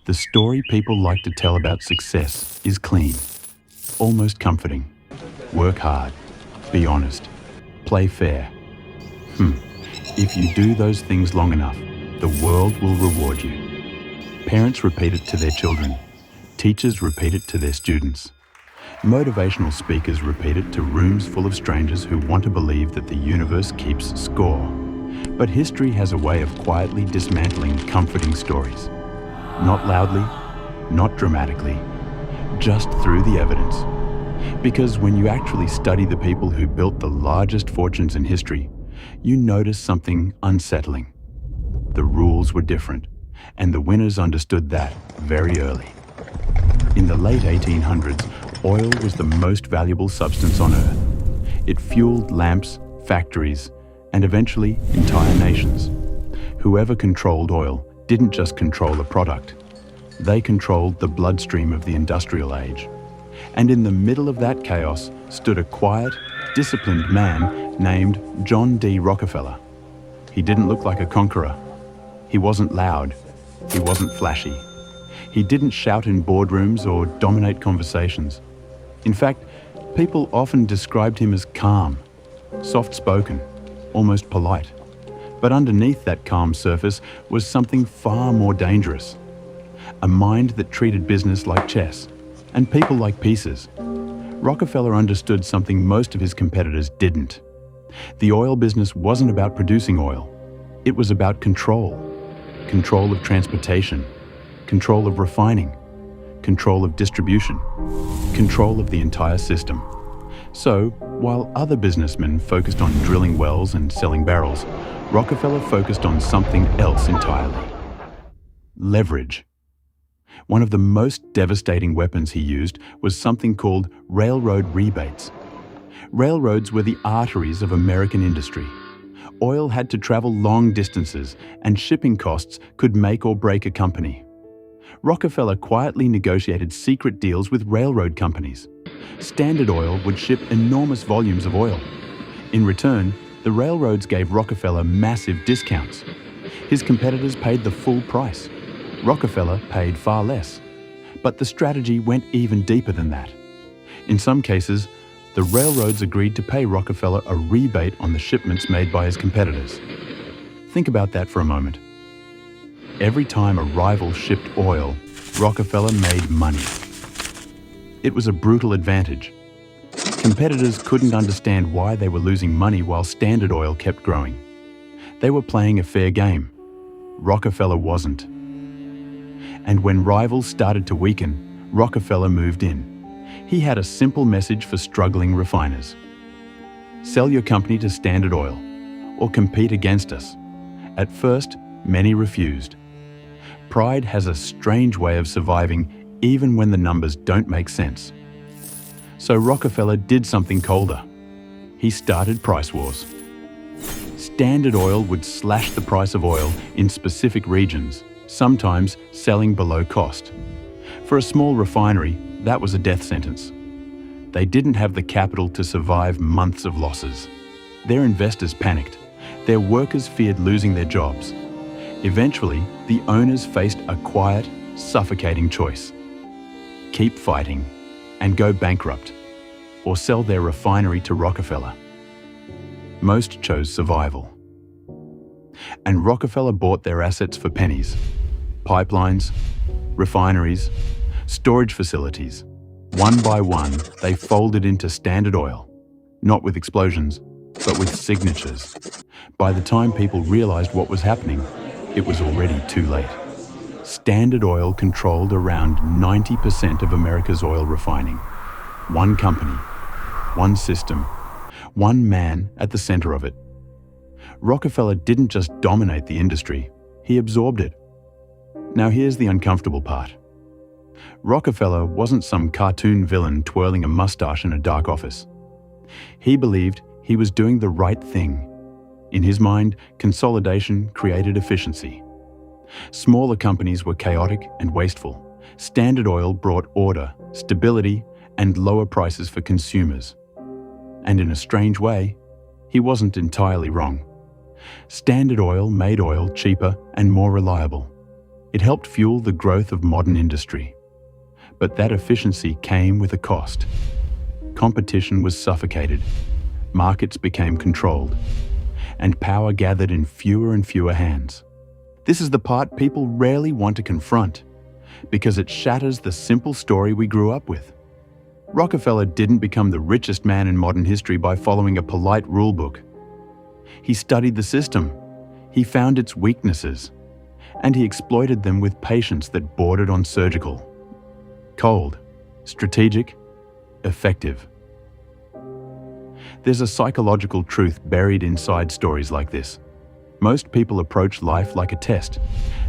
The story people like to tell about success is clean, almost comforting. Work hard, be honest, play fair. If you do those things long enough, the world will reward you. Parents repeat it to their children. Teachers repeat it to their students. Motivational speakers repeat it to rooms full of strangers who want to believe that the universe keeps score. But history has a way of quietly dismantling comforting stories. Not loudly, not dramatically, just through the evidence. Because when you actually study the people who built the largest fortunes in history, you notice something unsettling. The rules were different, and the winners understood that very early. In the late 1800s, oil was the most valuable substance on Earth. It fueled lamps, factories, and eventually entire nations. Whoever controlled oil didn't just control a product. They controlled the bloodstream of the industrial age. And in the middle of that chaos stood a quiet, disciplined man named John D. Rockefeller. He didn't look like a conqueror. He wasn't loud. He wasn't flashy. He didn't shout in boardrooms or dominate conversations. In fact, people often described him as calm, soft-spoken, almost polite. But underneath that calm surface was something far more dangerous. A mind that treated business like chess, and people like pieces. Rockefeller understood something most of his competitors didn't. The oil business wasn't about producing oil. It was about control. Control of transportation, control of refining, control of distribution, control of the entire system. So, while other businessmen focused on drilling wells and selling barrels, Rockefeller focused on something else entirely. Leverage. One of the most devastating weapons he used was something called railroad rebates. Railroads were the arteries of American industry. Oil had to travel long distances, and shipping costs could make or break a company. Rockefeller quietly negotiated secret deals with railroad companies. Standard Oil would ship enormous volumes of oil. In return, the railroads gave Rockefeller massive discounts. His competitors paid the full price. Rockefeller paid far less. But the strategy went even deeper than that. In some cases, the railroads agreed to pay Rockefeller a rebate on the shipments made by his competitors. Think about that for a moment. Every time a rival shipped oil, Rockefeller made money. It was a brutal advantage. Competitors couldn't understand why they were losing money while Standard Oil kept growing. They were playing a fair game. Rockefeller wasn't. And when rivals started to weaken, Rockefeller moved in. He had a simple message for struggling refiners. Sell your company to Standard Oil, or compete against us. At first, many refused. Pride has a strange way of surviving even when the numbers don't make sense. So Rockefeller did something colder. He started price wars. Standard Oil would slash the price of oil in specific regions, sometimes selling below cost. For a small refinery, that was a death sentence. They didn't have the capital to survive months of losses. Their investors panicked. Their workers feared losing their jobs. Eventually, the owners faced a quiet, suffocating choice. Keep fighting and go bankrupt, or sell their refinery to Rockefeller. Most chose survival. And Rockefeller bought their assets for pennies. Pipelines, refineries, storage facilities. One by one, they folded into Standard Oil, not with explosions, but with signatures. By the time people realized what was happening, it was already too late. Standard Oil controlled around 90% of America's oil refining. One company, one system, one man at the center of it. Rockefeller didn't just dominate the industry, he absorbed it. Now here's the uncomfortable part. Rockefeller wasn't some cartoon villain twirling a mustache in a dark office. He believed he was doing the right thing. In his mind, consolidation created efficiency. Smaller companies were chaotic and wasteful. Standard Oil brought order, stability, and lower prices for consumers. And in a strange way, he wasn't entirely wrong. Standard Oil made oil cheaper and more reliable. It helped fuel the growth of modern industry. But that efficiency came with a cost. Competition was suffocated, markets became controlled, and power gathered in fewer and fewer hands. This is the part people rarely want to confront, because it shatters the simple story we grew up with. Rockefeller didn't become the richest man in modern history by following a polite rulebook. He studied the system, he found its weaknesses, and he exploited them with patience that bordered on surgical. Cold, strategic, effective. There's a psychological truth buried inside stories like this. Most people approach life like a test.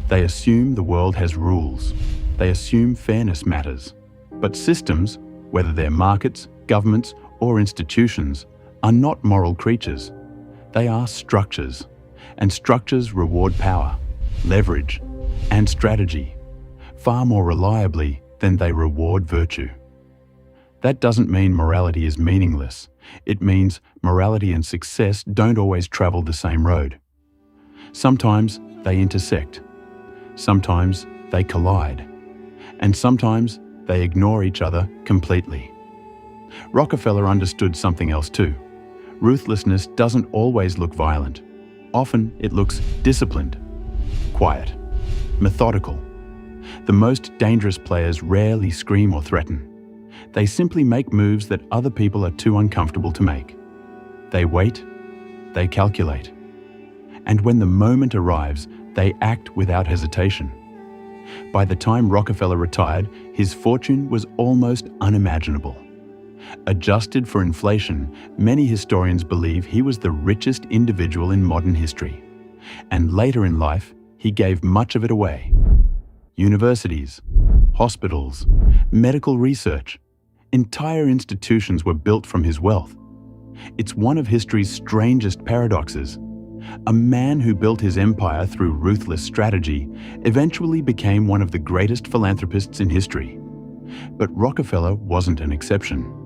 They assume the world has rules. They assume fairness matters. But systems, whether they're markets, governments, or institutions, are not moral creatures. They are structures, and structures reward power, leverage, and strategy far more reliably than they reward virtue. That doesn't mean morality is meaningless. It means morality and success don't always travel the same road. Sometimes they intersect. Sometimes they collide. And sometimes they ignore each other completely. Rockefeller understood something else too. Ruthlessness doesn't always look violent. Often it looks disciplined, quiet, methodical. The most dangerous players rarely scream or threaten. They simply make moves that other people are too uncomfortable to make. They wait, they calculate. And when the moment arrives, they act without hesitation. By the time Rockefeller retired, his fortune was almost unimaginable. Adjusted for inflation, many historians believe he was the richest individual in modern history. And later in life, he gave much of it away. Universities, hospitals, medical research, entire institutions were built from his wealth. It's one of history's strangest paradoxes. A man who built his empire through ruthless strategy eventually became one of the greatest philanthropists in history. But Rockefeller wasn't an exception.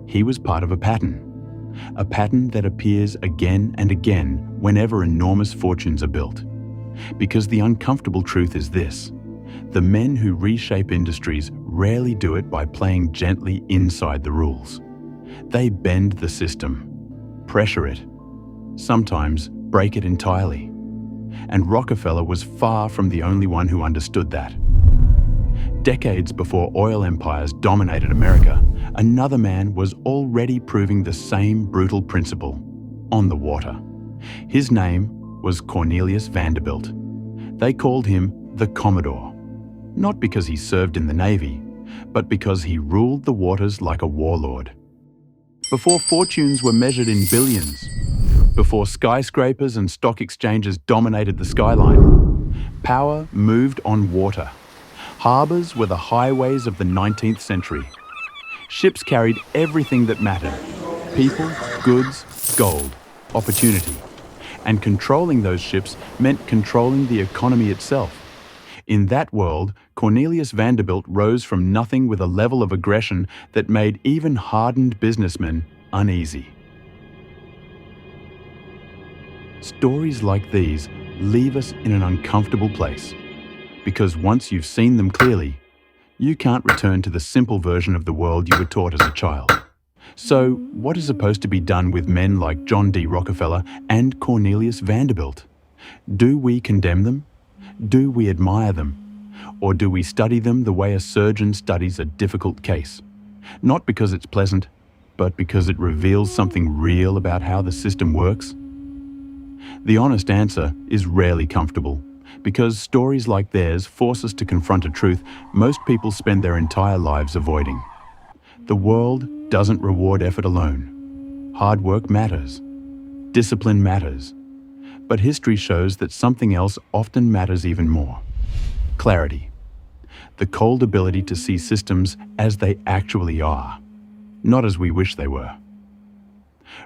He was part of a pattern that appears again and again whenever enormous fortunes are built. Because the uncomfortable truth is this: the men who reshape industries rarely do it by playing gently inside the rules. They bend the system, pressure it, sometimes break it entirely. And Rockefeller was far from the only one who understood that. Decades before oil empires dominated America, another man was already proving the same brutal principle on the water. His name was Cornelius Vanderbilt. They called him the Commodore, not because he served in the Navy, but because he ruled the waters like a warlord. Before fortunes were measured in billions, before skyscrapers and stock exchanges dominated the skyline, power moved on water. Harbors were the highways of the 19th century. Ships carried everything that mattered: people, goods, gold, opportunity. And controlling those ships meant controlling the economy itself. In that world, Cornelius Vanderbilt rose from nothing with a level of aggression that made even hardened businessmen uneasy. Stories like these leave us in an uncomfortable place, because once you've seen them clearly, you can't return to the simple version of the world you were taught as a child. So, what is supposed to be done with men like John D. Rockefeller and Cornelius Vanderbilt? Do we condemn them? Do we admire them? Or do we study them the way a surgeon studies a difficult case? Not because it's pleasant, but because it reveals something real about how the system works? The honest answer is rarely comfortable, because stories like theirs force us to confront a truth most people spend their entire lives avoiding. The world doesn't reward effort alone. Hard work matters. Discipline matters. But history shows that something else often matters even more. Clarity. The cold ability to see systems as they actually are, not as we wish they were.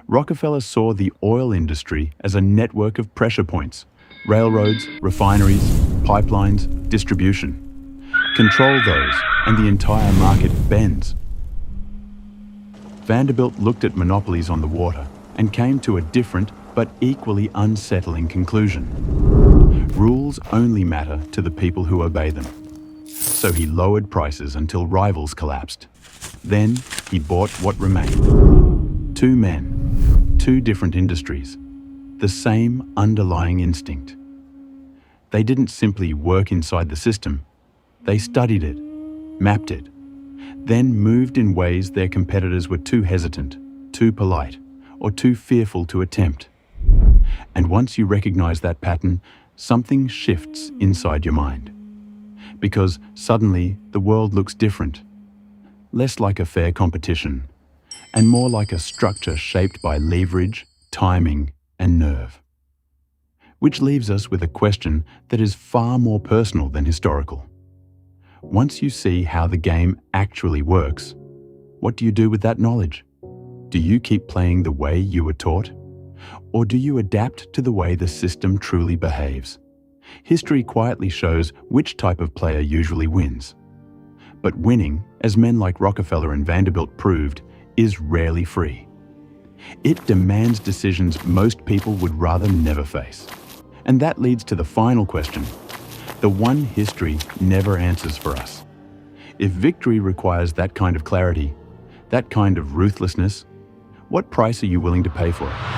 Rockefeller saw the oil industry as a network of pressure points: railroads, refineries, pipelines, distribution. Control those, and the entire market bends. Vanderbilt looked at monopolies on the water and came to a different but equally unsettling conclusion. Rule rules only matter to the people who obey them. So he lowered prices until rivals collapsed. Then he bought what remained. Two men, two different industries, the same underlying instinct. They didn't simply work inside the system. They studied it, mapped it, then moved in ways their competitors were too hesitant, too polite, or too fearful to attempt. And once you recognize that pattern, something shifts inside your mind. Because suddenly the world looks different, less like a fair competition, and more like a structure shaped by leverage, timing, and nerve. Which leaves us with a question that is far more personal than historical. Once you see how the game actually works, what do you do with that knowledge? Do you keep playing the way you were taught? Or do you adapt to the way the system truly behaves? History quietly shows which type of player usually wins. But winning, as men like Rockefeller and Vanderbilt proved, is rarely free. It demands decisions most people would rather never face. And that leads to the final question, the one history never answers for us. If victory requires that kind of clarity, that kind of ruthlessness, what price are you willing to pay for it?